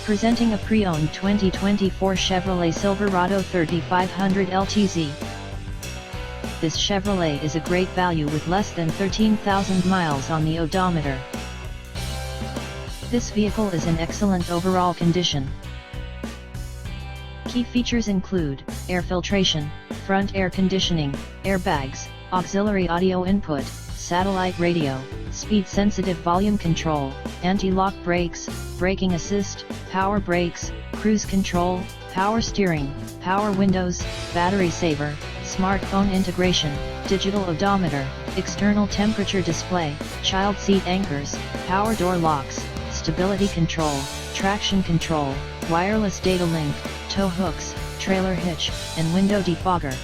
Presenting a pre-owned 2024 Chevrolet Silverado 3500 LTZ. This Chevrolet is a great value with less than 13,000 miles on the odometer. This vehicle is in excellent overall condition. Key features include air filtration, front air conditioning, airbags, auxiliary audio input, satellite radio, speed-sensitive volume control, anti-lock brakes, braking assist, power brakes, cruise control, power steering, power windows, battery saver, smartphone integration, digital odometer, external temperature display, child seat anchors, power door locks, stability control, traction control, wireless data link, tow hooks, trailer hitch, and window defogger.